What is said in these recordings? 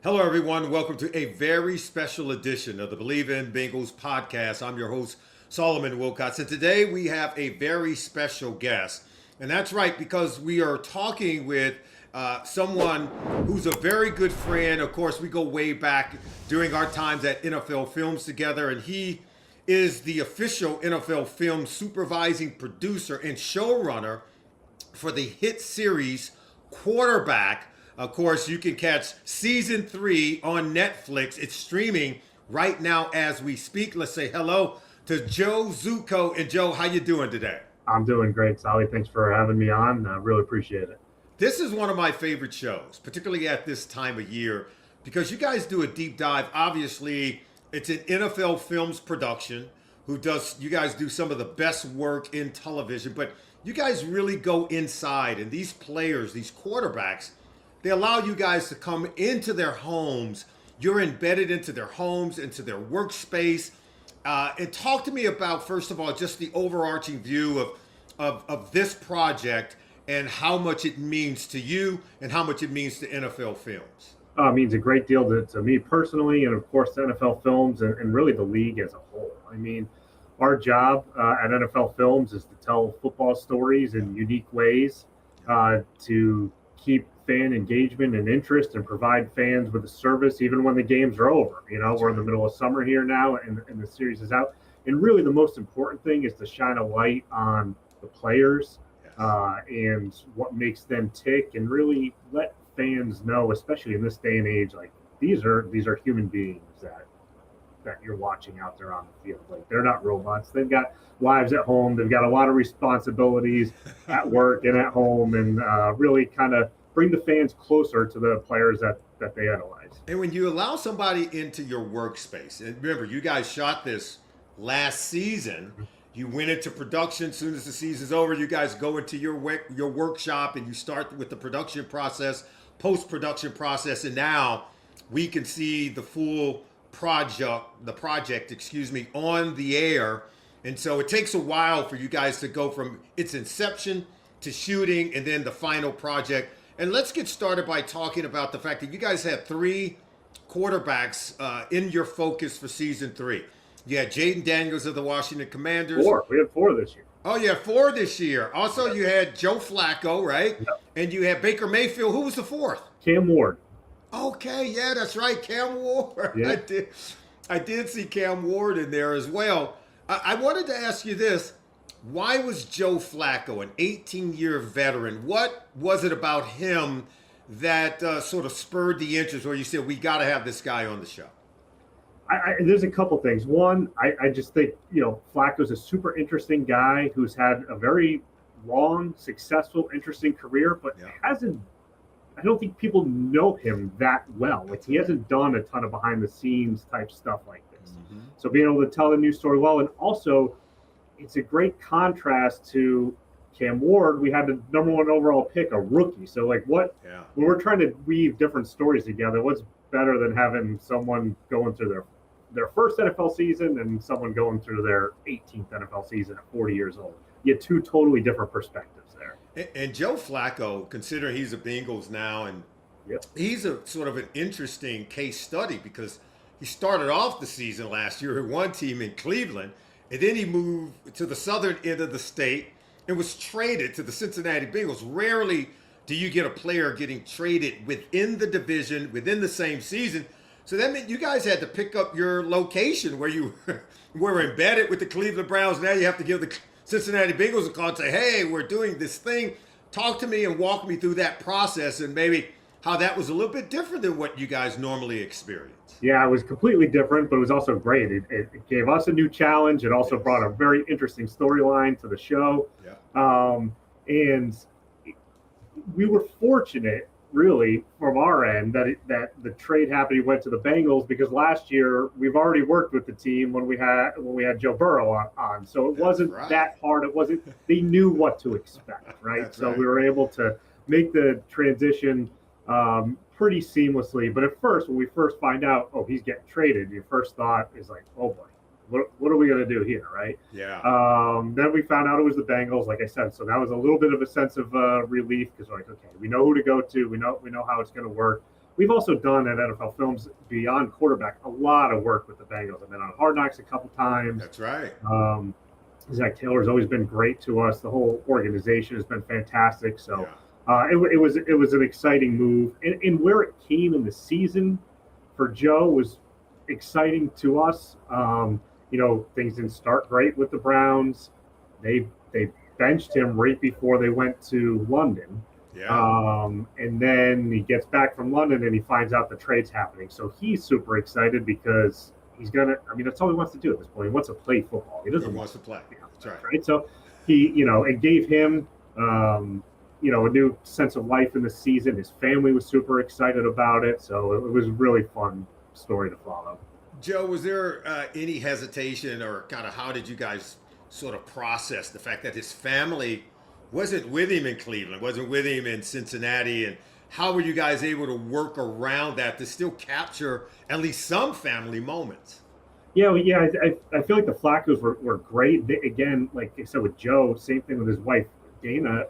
Hello, everyone. Welcome to a very special edition of the Believe in Bengals podcast. I'm your host, Solomon Wilcots, and today we have a very special guest. And that's right, because we are talking with someone who's a very good friend. Of course, we go way back during our times at NFL Films together, and he is the official NFL film supervising producer and showrunner for the hit series Quarterback. Of course, you can catch season 3 on Netflix. It's streaming right now as we speak. Let's say hello to Joe Zucco. And Joe, how you doing today? I'm doing great, Sally. Thanks for having me on. I really appreciate it. This is one of my favorite shows, particularly at this time of year, because you guys do a deep dive. Obviously, it's an NFL Films production you guys do some of the best work in television, but you guys really go inside, and these players, these quarterbacks, they allow you guys to come into their homes. You're embedded into their homes, into their workspace. And talk to me about, first of all, just the overarching view of this project and how much it means to you and how much it means to NFL Films. It means a great deal to me personally, and of course, to NFL Films and really the league as a whole. I mean, our job at NFL Films is to tell football stories in unique ways to keep fan engagement and interest and provide fans with a service even when the games are over. You know, we're in the middle of summer here now and the series is out. And really the most important thing is to shine a light on the players and what makes them tick and really let fans know, especially in this day and age, like these are human beings that you're watching out there on the field. Like they're not robots. They've got lives at home. They've got a lot of responsibilities at work and at home, and really kind of bring the fans closer to the players that they idolize. And when you allow somebody into your workspace, and remember, you guys shot this last season. You went into production as soon as the season's over. You guys go into your workshop and you start with the production process, post-production process, and now we can see the full project, on the air. And so it takes a while for you guys to go from its inception to shooting and then the final project. And let's get started by talking about the fact that you guys had 3 quarterbacks in your focus for season 3. You had Jayden Daniels of the Washington Commanders. 4. We had 4 this year. Oh, yeah, 4 this year. Also, you had Joe Flacco, right? Yep. And you had Baker Mayfield. Who was the 4th? Cam Ward. Okay, yeah, that's right, Cam Ward. Yeah. I did see Cam Ward in there as well. I wanted to ask you this. Why was Joe Flacco, an 18-year veteran, what was it about him that sort of spurred the interest where you said, we got to have this guy on the show? There's a couple things. One, I just think, Flacco's a super interesting guy who's had a very long, successful, interesting career, but I don't think people know him that well. Like he hasn't done a ton of behind the scenes type stuff like this. Mm-hmm. So being able to tell the news story well, and also it's a great contrast to Cam Ward. We had the number 1 overall pick, a rookie. So like when we're trying to weave different stories together, what's better than having someone going through their first NFL season and someone going through their 18th NFL season at 40 years old? You get 2 totally different perspectives there. And Joe Flacco, considering he's a Bengals now, and he's a sort of an interesting case study because he started off the season last year with one team in Cleveland, and then he moved to the southern end of the state and was traded to the Cincinnati Bengals. Rarely do you get a player getting traded within the division, within the same season. So that meant you guys had to pick up your location where you were embedded with the Cleveland Browns. Now you have to give the Cincinnati Bengals a call and say, hey, we're doing this thing. Talk to me and walk me through that process and maybe how that was a little bit different than what you guys normally experience. Yeah, it was completely different, but it was also great. It gave us a new challenge. It also brought a very interesting storyline to the show. Yeah. And we were fortunate, really, from our end, that the trade happened. He went to the Bengals because last year we've already worked with the team when we had Joe Burrow on. So it wasn't that hard. It wasn't. They knew what to expect, right? So we were able to make the transition pretty seamlessly. But at first, when we first find out, oh, he's getting traded, your first thought is like, oh boy, what are we going to do here, right? Yeah. Then we found out it was the Bengals, like I said. So that was a little bit of a sense of relief because we're like, okay, we know who to go to. We know how it's going to work. we've also done at NFL Films beyond quarterback a lot of work with the Bengals. I've been on Hard Knocks a couple times. That's right. Zach Taylor's always been great to us. The whole organization has been fantastic. So Yeah. it was an exciting move, and where it came in the season for Joe was exciting to us. Things didn't start great with the Browns. They benched him right before they went to London. Yeah. And then he gets back from London and he finds out the trade's happening. So he's super excited because he's that's all he wants to do at this point. He wants to play football. He doesn't He wants to play. That's right. right. So it gave him, a new sense of life in the season. His family was super excited about it. So it was a really fun story to follow. Joe, was there any hesitation, or kind of how did you guys sort of process the fact that his family wasn't with him in Cleveland, wasn't with him in Cincinnati, and how were you guys able to work around that to still capture at least some family moments? Yeah, I feel like the Flaccos were great. Again, like I said with Joe, same thing with his wife, Dana.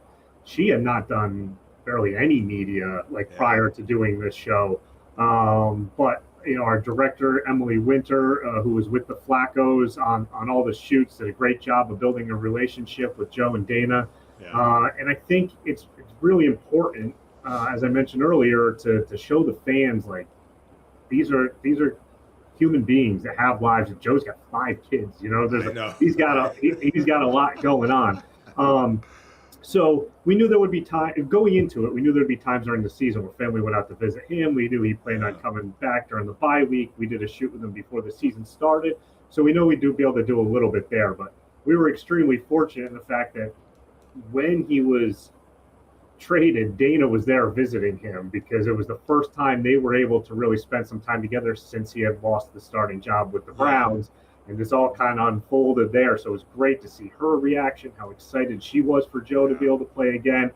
She had not done barely any media prior to doing this show. But our director, Emily Winter, who was with the Flaccos on all the shoots, did a great job of building a relationship with Joe and Dana. Yeah. And I think it's really important, as I mentioned earlier, to show the fans these are human beings that have lives. And Joe's got 5 kids. He's got a lot going on. So we knew there would be time going into it. We knew there'd be times during the season where family went out to visit him. We knew he planned on coming back during the bye week. We did a shoot with him before the season started, so we know we'd be able to do a little bit there. But we were extremely fortunate in the fact that when he was traded, Dana was there visiting him because it was the first time they were able to really spend some time together since he had lost the starting job with the Browns. And this all kind of unfolded there. So it was great to see her reaction, how excited she was for Joe to be able to play again.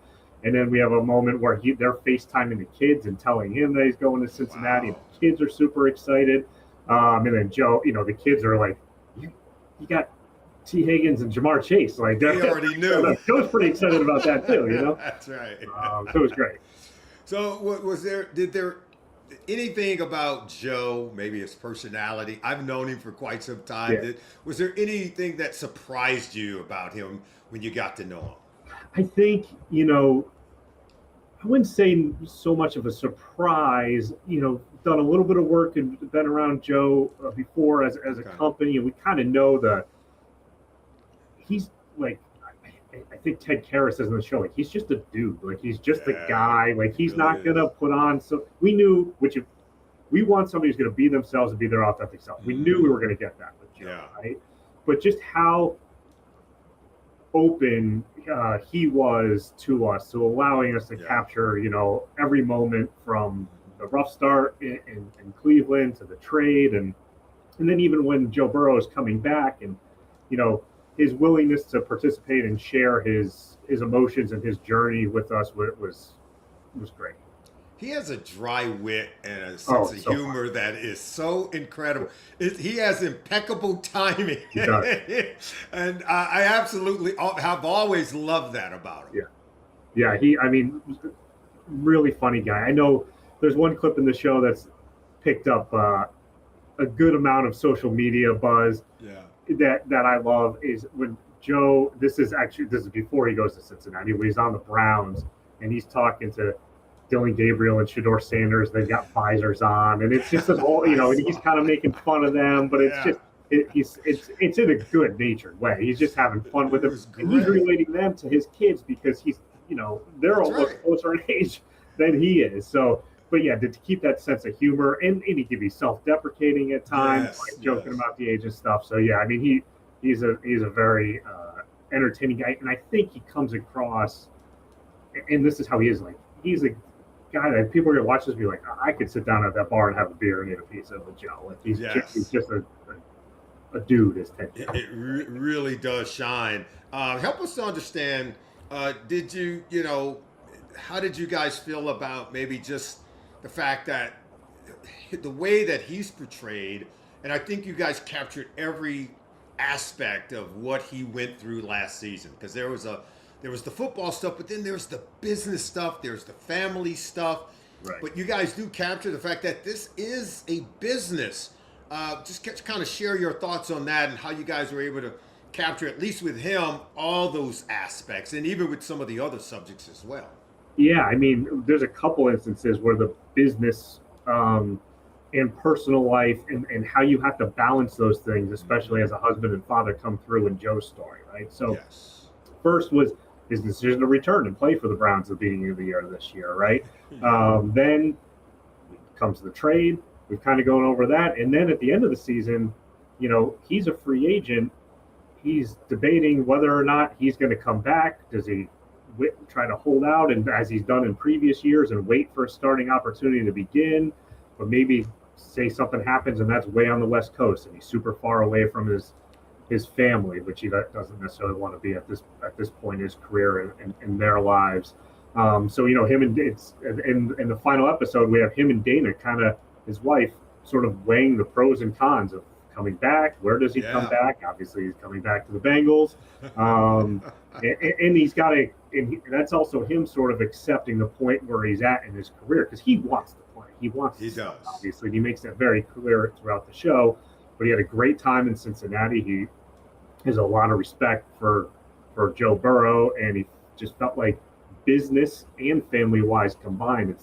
And then we have a moment where they're FaceTiming the kids and telling him that he's going to Cincinnati. Wow. And the kids are super excited. And then Joe, the kids are like, you got T. Higgins and Jamar Chase. Like, they already knew. Joe's pretty excited about that too, That's right. So it was great. So did there anything about Joe, maybe his personality? I've known him for quite some time. Yeah. Was there anything that surprised you about him when you got to know him? I think, I wouldn't say so much of a surprise, done a little bit of work and been around Joe before as a company. And we kind of know he's like, I think Ted Karras says in the show, he's just a dude. He's just a guy. He's really not going to put on. So we knew, if we want somebody who's going to be themselves and be their authentic self. We knew we were going to get that with Joe, right? But just how open he was to us, so allowing us to capture, every moment from the rough start in Cleveland to the trade. And then even when Joe Burrow is coming back and, his willingness to participate and share his emotions and his journey with us was great. He has a dry wit and a sense of humor that is so incredible. He has impeccable timing. He does. And I absolutely have always loved that about him. Yeah. Really funny guy. I know there's one clip in the show that's picked up a good amount of social media buzz. That I love is when Joe. This is before he goes to Cincinnati. When he's on the Browns and he's talking to Dylan Gabriel and Shedeur Sanders. They've got visors on, and it's just this whole, and he's kind of making fun of them, but it's just it's in a good natured way. He's just having fun with them, and he's relating them to his kids because he's they're almost closer in age than he is. So. But yeah, to keep that sense of humor, and he can be self-deprecating at times, joking about the age and stuff. So yeah, he's a very entertaining guy, and I think he comes across, and this is how he is. He's a guy that people are gonna watch this and be like, I could sit down at that bar and have a beer and eat a pizza with Joe. He's just a dude. Is Ted. It really does shine. Help us to understand. Did you how did you guys feel about maybe just the fact that the way that he's portrayed, and I think you guys captured every aspect of what he went through last season, because there was the football stuff, but then there's the business stuff, there's the family stuff, Right. but you guys do capture the fact that this is a business. Just kind of share your thoughts on that and how you guys were able to capture, at least with him, all those aspects, and even with some of the other subjects as well. Yeah, I mean, there's a couple instances where the business and personal life and how you have to balance those things, especially as a husband and father, come through in Joe's story, right? So, Yes. first was his decision to return and play for the Browns at the beginning of the year this year, right? Then comes the trade. We've kind of gone over that. And then at the end of the season, he's a free agent. He's debating whether or not he's going to come back. Does he try to hold out, and as he's done in previous years, and wait for a starting opportunity to begin? But maybe say something happens and that's way on the West Coast and he's super far away from his family, which he doesn't necessarily want to be at this point in his career and in their lives. So him and it's in the final episode we have him and Dana, kind of his wife, sort of weighing the pros and cons of coming back. Where does he come back? Obviously, he's coming back to the Bengals, and he's got to. And that's also him sort of accepting the point where he's at in his career, because he wants to play. He wants. He does, obviously, and he makes that very clear throughout the show. But he had a great time in Cincinnati. He has a lot of respect for Joe Burrow, and he just felt like business and family wise combined,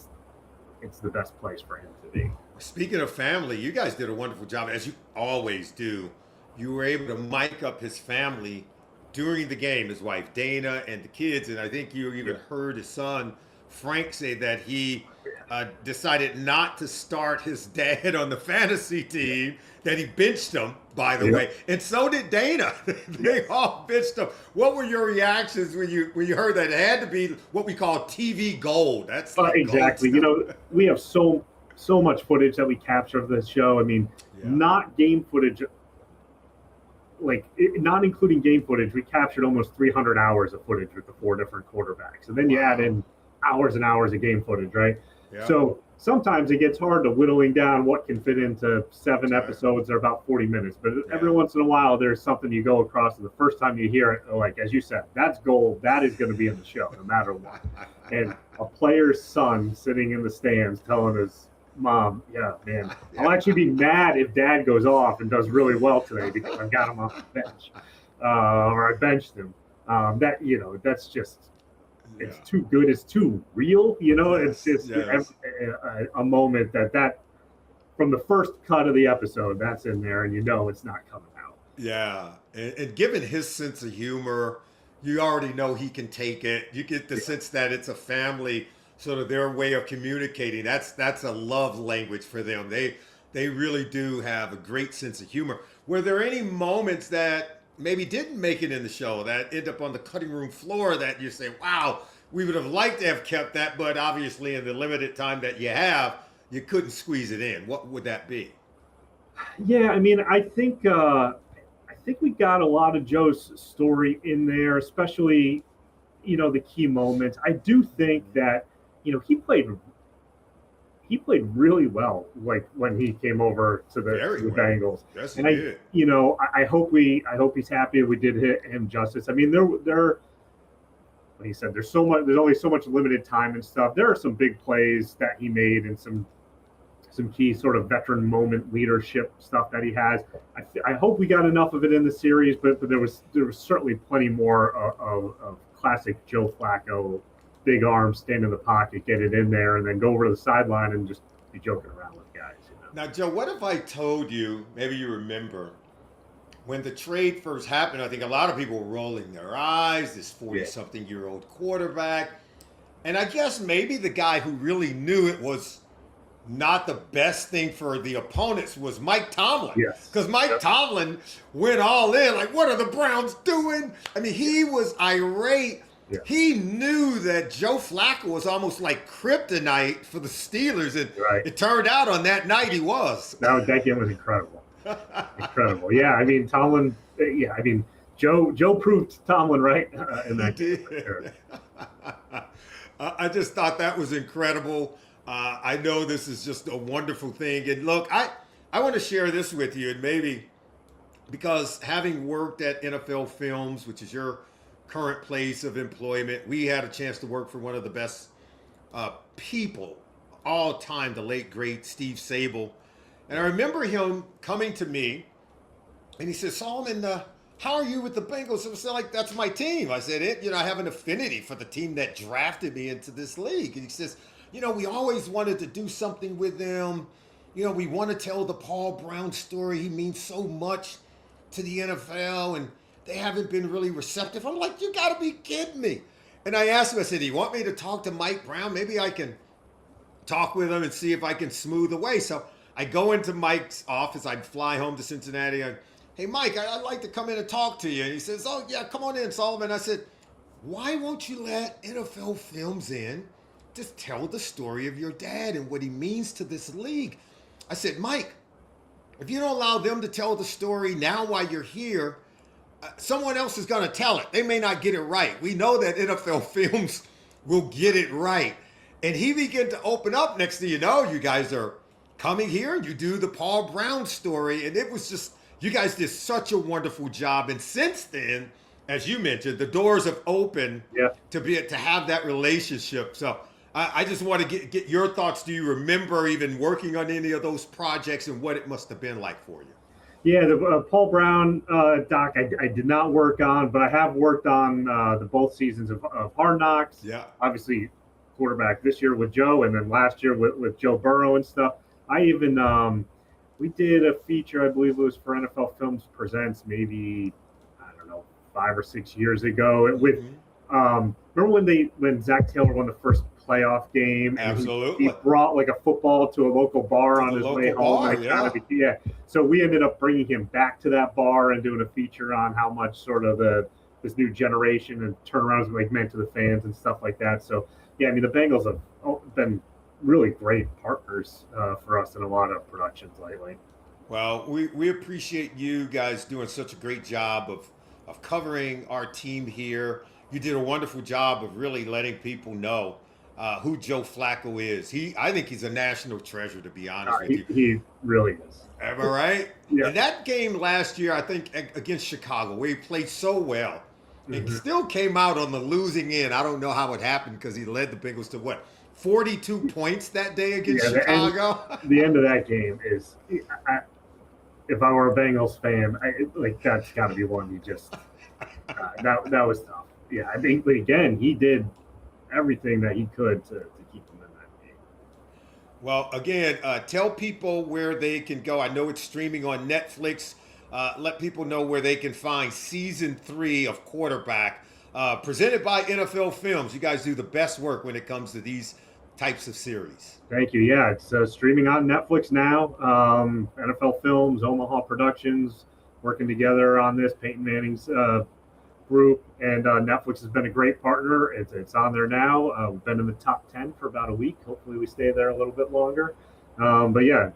it's the best place for him to be. Speaking of family, you guys did a wonderful job, as you always do. You were able to mic up his family during the game, his wife Dana and the kids, and I think you even heard his son Frank say that he decided not to start his dad on the fantasy team, that he benched him, by the way, and so did Dana. They all benched him. What were your reactions when you heard that? It had to be what we call TV gold. That's like exactly. Gold we have so much footage that we capture of this show. I mean, not game footage, not including game footage, we captured almost 300 hours of footage with the 4 different quarterbacks. And then you add in hours and hours of game footage, right? Yeah. So sometimes it gets hard to whittling down what can fit into 7 episodes that are about 40 minutes. But every once in a while, there's something you go across, and the first time you hear it, like, as you said, that's gold. That is going to be in the show, no matter what. And a player's son sitting in the stands telling his mom, man, I'll actually be mad if dad goes off and does really well today because I've got him off the bench, or I benched him. That's just, it's too good. It's too real. It's just a moment that from the first cut of the episode, that's in there, and it's not coming out. Yeah. And given his sense of humor, you already know he can take it. You get the sense that it's a family, sort of their way of communicating. That's a love language for them. They really do have a great sense of humor. Were there any moments that maybe didn't make it in the show that end up on the cutting room floor that you say, wow, we would have liked to have kept that, but obviously in the limited time that you have, you couldn't squeeze it in? What would that be? Yeah, I mean, I think we got a lot of Joe's story in there, especially, the key moments. I do think that, he played really well, like when he came over to the Bengals. Yes, and he did. I hope he's happy we did him justice. I mean, there like he said, there's only so much limited time and stuff. There are some big plays that he made and some key sort of veteran moment leadership stuff that he has. I hope we got enough of it in the series, but there was certainly plenty more of classic Joe Flacco, big arms, stand in the pocket, get it in there, and then go over to the sideline and just be joking around with guys. Now, Joe, what if I told you, maybe you remember, when the trade first happened, I think a lot of people were rolling their eyes, this 40-something-year-old quarterback. And I guess maybe the guy who really knew it was not the best thing for the opponents was Mike Tomlin. Yes. Because Mike Tomlin went all in, like, what are the Browns doing? I mean, he was irate. Yeah. He knew that Joe Flacco was almost like kryptonite for the Steelers, and it turned out on that night he was. That game was incredible. Incredible. Yeah, I mean, Tomlin, Joe proved Tomlin right in that game. I just thought that was incredible. I know this is just a wonderful thing. And look, I want to share this with you, and maybe because having worked at NFL Films, which is your current place of employment, we had a chance to work for one of the best people all time, the late great Steve Sable. And I remember him coming to me, and he said, Solomon, how are you with the Bengals? I said, like, that's my team. I said, I have an affinity for the team that drafted me into this league. And he says, we always wanted to do something with them. We want to tell the Paul Brown story. He means so much to the NFL, and they haven't been really receptive. I'm like, you got to be kidding me. And I asked him, I said, do you want me to talk to Mike Brown? Maybe I can talk with him and see if I can smooth the way. So I go into Mike's office. I'd fly home to Cincinnati. Hey, Mike, I'd like to come in and talk to you. And he says, oh, yeah, come on in, Solomon. I said, why won't you let NFL Films in? Just tell the story of your dad and what he means to this league. I said, Mike, if you don't allow them to tell the story now while you're here, someone else is going to tell it. They may not get it right. We know that NFL Films will get it right. And he began to open up. Next thing you know, you guys are coming here. You do the Paul Brown story. And it was just, you guys did such a wonderful job. And since then, as you mentioned, the doors have opened to have that relationship. So I just want to get your thoughts. Do you remember even working on any of those projects and what it must have been like for you? Yeah, the Paul Brown doc I did not work on, but I have worked on the both seasons of Hard Knocks. Yeah. Obviously, quarterback this year with Joe, and then last year with Joe Burrow and stuff. I even we did a feature, I believe it was for NFL Films Presents, maybe, I don't know, 5 or 6 years ago. With remember when Zach Taylor won the first playoff game? Absolutely. He brought like a football to a local bar on his way home. So we ended up bringing him back to that bar and doing a feature on how much sort of this new generation and turnarounds like meant to the fans and stuff like that. So yeah, I mean the Bengals have been really great partners for us in a lot of productions lately. Well, we appreciate you guys doing such a great job of covering our team here. You did a wonderful job of really letting people know who Joe Flacco is. I think he's a national treasure, to be honest with you. He really is. Am I right? Yeah. And that game last year, I think, against Chicago, where he played so well, and still came out on the losing end. I don't know how it happened because he led the Bengals to 42 points that day against Chicago? The end of that game is, if I were a Bengals fan, that's got to be one you just, that was tough. Yeah, I think, but again, he did everything that he could to keep them in that game. Well, again, tell people where they can go. I know it's streaming on Netflix. Let people know where they can find season 3 of Quarterback, presented by NFL Films. You guys do the best work when it comes to these types of series. Thank you. Yeah, it's streaming on Netflix now. NFL Films, Omaha Productions, working together on this. Peyton Manning's group, and Netflix has been a great partner. It's on there now. We've been in the top 10 for about a week. Hopefully we stay there a little bit longer. But yeah,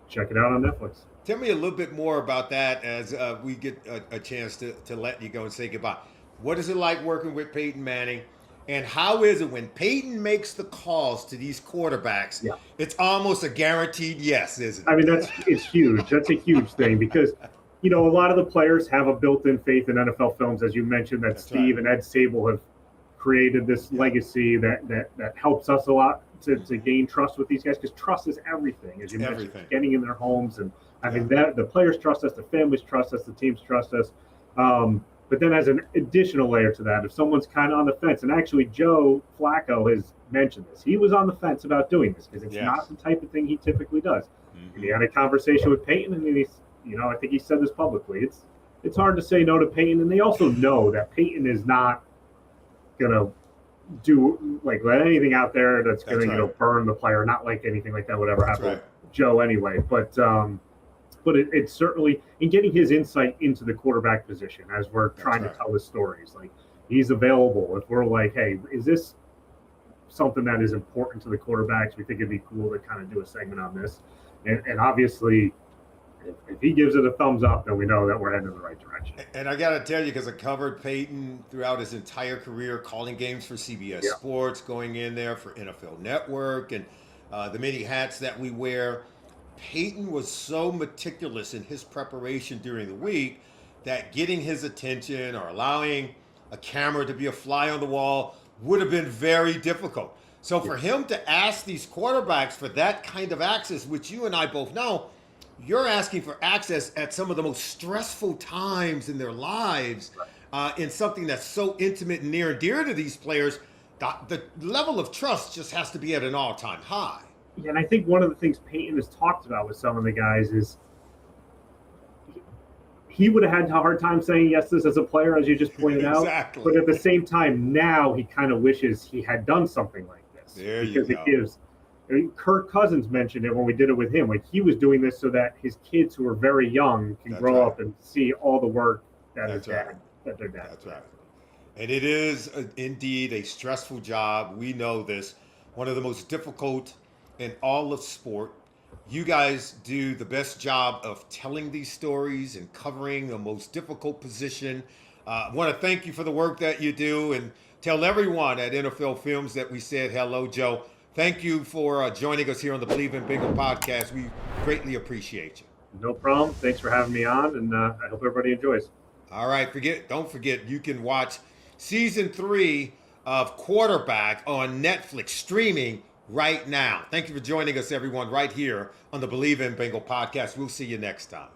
check it out on Netflix. Tell me a little bit more about that as we get a chance to let you go and say goodbye. What is it like working with Peyton Manning? And how is it when Peyton makes the calls to these quarterbacks? Yeah. It's almost a guaranteed yes, isn't it? I mean, it's huge. That's a huge thing because a lot of the players have a built-in faith in NFL Films, as you mentioned, that Steve and Ed Sable have created this legacy that helps us a lot to gain trust with these guys, because trust is everything, as you mentioned, getting in their homes. And I mean, that the players trust us, the families trust us, the teams trust us. But then as an additional layer to that, if someone's kind of on the fence, and actually Joe Flacco has mentioned this, he was on the fence about doing this because it's not the type of thing he typically does. And he had a conversation with Peyton, and he's, I think he said this publicly. It's hard to say no to Peyton, and they also know that Peyton is not gonna do let anything out there that's gonna burn the player. Not like anything like that would ever happen with Joe anyway. But it's certainly in getting his insight into the quarterback position as we're trying to tell the stories. Like, he's available. If we're like, hey, is this something that is important to the quarterbacks? We think it'd be cool to kind of do a segment on this. And obviously, if he gives it a thumbs up, then we know that we're heading in the right direction. And I got to tell you, because I covered Peyton throughout his entire career, calling games for CBS Sports, going in there for NFL Network, and the many hats that we wear. Peyton was so meticulous in his preparation during the week that getting his attention or allowing a camera to be a fly on the wall would have been very difficult. So for him to ask these quarterbacks for that kind of access, which you and I both know, you're asking for access at some of the most stressful times in their lives, in something that's so intimate and near and dear to these players. The level of trust just has to be at an all-time high. Yeah, and I think one of the things Peyton has talked about with some of the guys is he would have had a hard time saying yes to this as a player, as you just pointed Exactly. out. But at the same time, now he kind of wishes he had done something like this. There because you go. It gives. I mean, Kirk Cousins mentioned it when we did it with him. Like, he was doing this so that his kids who are very young can grow up and see all the work that that their dad. That's right. And it is indeed a stressful job. We know this. One of the most difficult in all of sport. You guys do the best job of telling these stories and covering the most difficult position. I want to thank you for the work that you do, and tell everyone at NFL Films that we said hello, Joe. Thank you for joining us here on the Believe in Bengal podcast. We greatly appreciate you. No problem. Thanks for having me on, and I hope everybody enjoys. All right, don't forget, you can watch season 3 of Quarterback on Netflix streaming right now. Thank you for joining us, everyone, right here on the Believe in Bengal podcast. We'll see you next time.